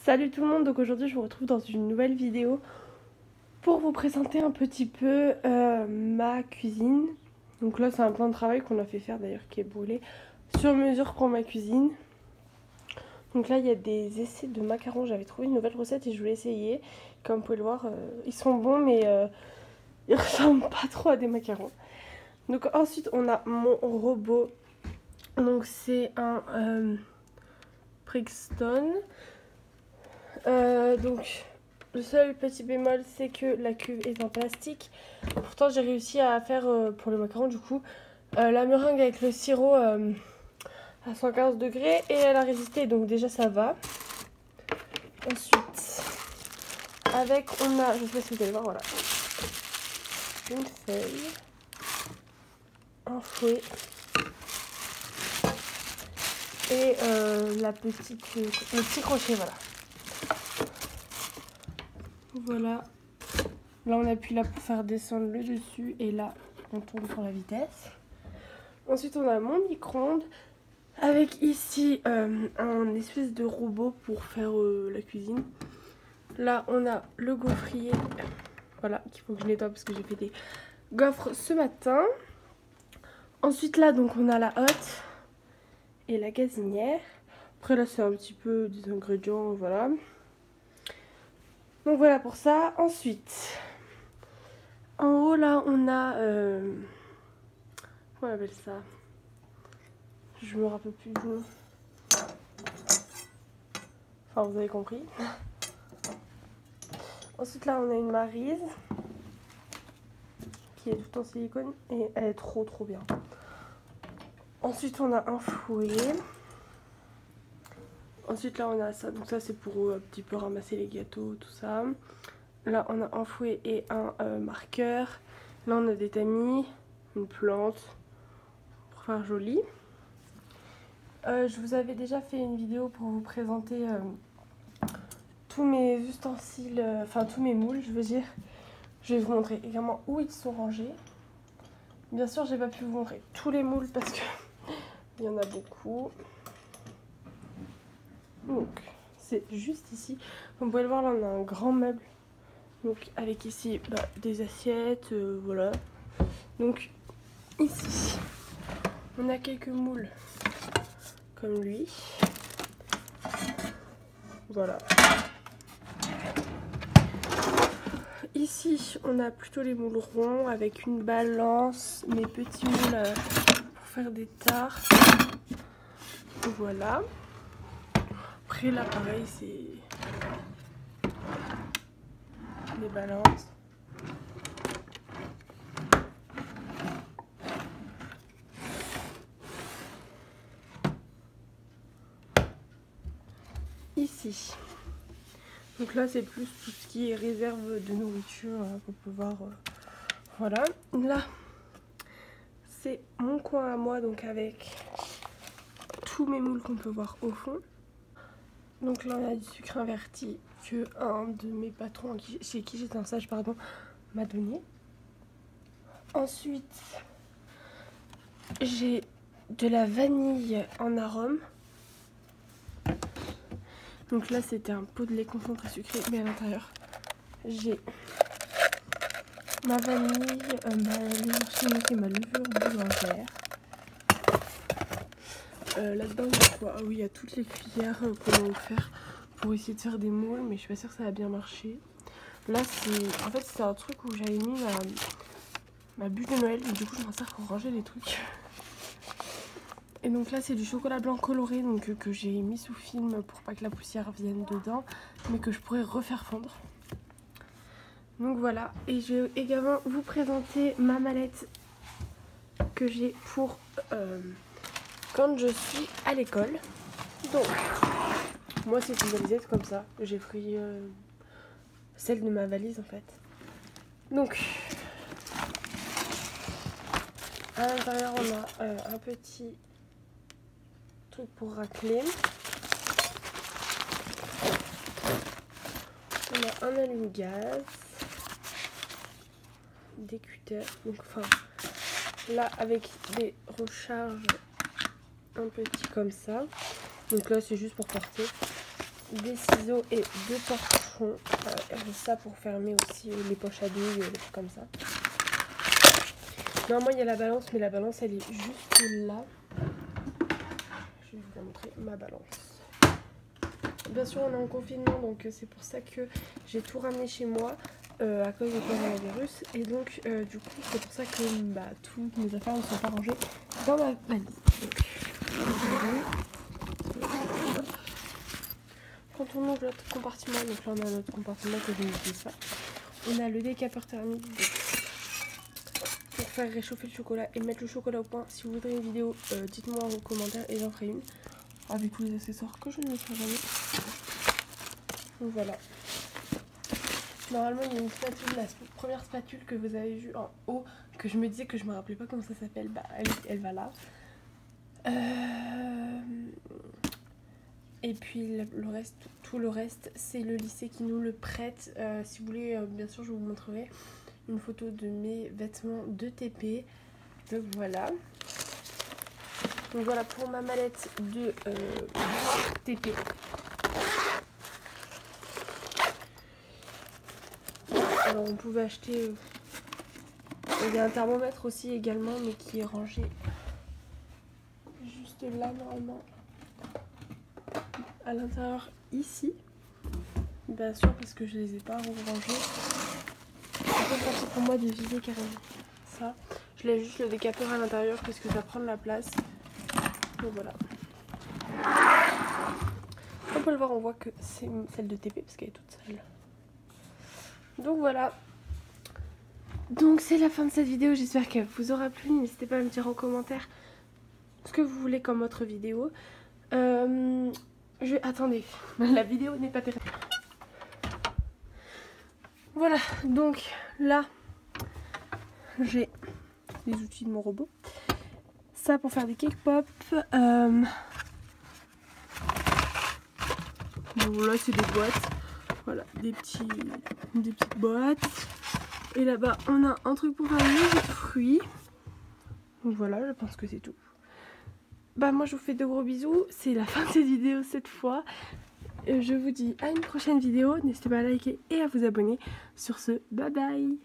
Salut tout le monde, donc aujourd'hui je vous retrouve dans une nouvelle vidéo pour vous présenter un petit peu ma cuisine. Donc là c'est un plan de travail qu'on a fait faire d'ailleurs qui est brûlé sur mesure pour ma cuisine. Donc là il y a des essais de macarons, j'avais trouvé une nouvelle recette et je voulais essayer. Comme vous pouvez le voir, ils sont bons mais ils ressemblent pas trop à des macarons. Donc ensuite on a mon robot, donc c'est un Brixton. Donc le seul petit bémol c'est que la cuve est en plastique. Pourtant j'ai réussi à faire pour le macaron du coup la meringue avec le sirop à 115 degrés et elle a résisté, donc déjà ça va. Ensuite avec on a, je sais pas si vous allez voir, voilà, une feuille, un fouet et le petit crochet, voilà. Voilà, là on appuie là pour faire descendre le dessus et là on tourne pour la vitesse. Ensuite on a mon micro-ondes avec ici un espèce de robot pour faire la cuisine. Là on a le gaufrier, voilà, qu'il faut que je nettoie parce que j'ai fait des gaufres ce matin. Ensuite là donc on a la hotte et la gazinière. Après là c'est un petit peu des ingrédients, voilà. Donc voilà pour ça. Ensuite, en haut là on a... comment on appelle ça? Je me rappelle plus du nom. Enfin vous avez compris. Ensuite là on a une maryse qui est toute en silicone et elle est trop bien. Ensuite on a un fouet. Ensuite là on a ça, donc ça c'est pour un petit peu ramasser les gâteaux, tout ça. Là on a un fouet et un marqueur. Là on a des tamis, une plante pour faire joli. Je vous avais déjà fait une vidéo pour vous présenter tous mes ustensiles, enfin tous mes moules je veux dire. Je vais vous montrer également où ils sont rangés. Bien sûr j'ai pas pu vous montrer tous les moules parce que il y en a beaucoup. Donc c'est juste ici. Vous pouvez le voir, là on a un grand meuble. Donc avec ici des assiettes, voilà. Donc ici on a quelques moules comme lui. Voilà. Ici on a plutôt les moules ronds avec une balance, mes petits moules pour faire des tartes. Voilà. Après là pareil c'est les balances. Ici. Donc là c'est plus tout ce qui est réserve de nourriture qu'on peut voir. Voilà. Là c'est mon coin à moi, donc avec tous mes moules qu'on peut voir au fond. Donc là on a du sucre inverti que un de mes patrons chez qui j'étais en stage m'a donné. Ensuite j'ai de la vanille en arôme. Donc là c'était un pot de lait concentré sucré, mais à l'intérieur j'ai ma vanille, ma levure chimique et ma levure boulangère. Là-dedans il y a quoi? Ah oui, il y a toutes les cuillères qu'on va faire pour essayer de faire des moules, mais je suis pas sûre que ça va bien marcher. Là c'est en fait c'est un truc où j'avais mis ma bûche de Noël, et du coup je m'en sers pour ranger des trucs. Et donc là c'est du chocolat blanc coloré, donc que j'ai mis sous film pour pas que la poussière vienne dedans, mais que je pourrais refaire fondre. Donc voilà, et je vais également vous présenter ma mallette que j'ai pour quand je suis à l'école. Donc moi c'est une valisette comme ça, j'ai pris celle de ma valise en fait. Donc à l'intérieur on a un petit truc pour racler. On a un allume-gaz, des cutters, donc enfin là avec des recharges un petit comme ça. Donc là c'est juste pour porter. des ciseaux et 2 torchons. Ça pour fermer aussi les poches à douille, des trucs comme ça. Normalement il y a la balance, mais la balance elle est juste là. Je vais vous montrer ma balance. Bien sûr on est en confinement, donc c'est pour ça que j'ai tout ramené chez moi à cause du coronavirus. Et donc du coup c'est pour ça que toutes mes affaires ne sont pas rangées dans ma valise. Quand on ouvre notre compartiment, donc là on a notre compartiment que je n'utilise pas, on a le décapeur thermique pour faire réchauffer le chocolat et mettre le chocolat au point. Si vous voudrez une vidéo, dites-moi en commentaire et j'en ferai une avec tous les accessoires que je ne ferai jamais. Donc voilà. Normalement il y a une spatule, la première spatule que vous avez vue en haut, que je me disais que je me rappelais pas comment ça s'appelle, elle va là. Et puis le reste, tout le reste, c'est le lycée qui nous le prête. Si vous voulez, bien sûr, je vous montrerai une photo de mes vêtements de TP. Donc voilà. Donc voilà pour ma mallette de TP. Alors on pouvait acheter... il y a un thermomètre aussi également, mais qui est rangé juste là normalement. À l'intérieur ici, bien sûr parce que je les ai pas rangés. C'est facile pour moi de vider carrément ça. Je laisse juste le décapeur à l'intérieur parce que ça prend de la place. Donc voilà. On peut le voir, on voit que c'est celle de TP parce qu'elle est toute seule. Donc voilà. Donc c'est la fin de cette vidéo, j'espère qu'elle vous aura plu. N'hésitez pas à me dire en commentaire ce que vous voulez comme autre vidéo. Attendez, la vidéo n'est pas terminée. Voilà, donc là, j'ai les outils de mon robot. Ça pour faire des cake pop. Bon, là, c'est des boîtes. Voilà, des petites boîtes. Et là-bas, on a un truc pour faire les jus de fruits. Donc voilà, je pense que c'est tout. Moi, je vous fais de gros bisous. C'est la fin de cette vidéo cette fois. Je vous dis à une prochaine vidéo. N'hésitez pas à liker et à vous abonner. Sur ce, bye bye.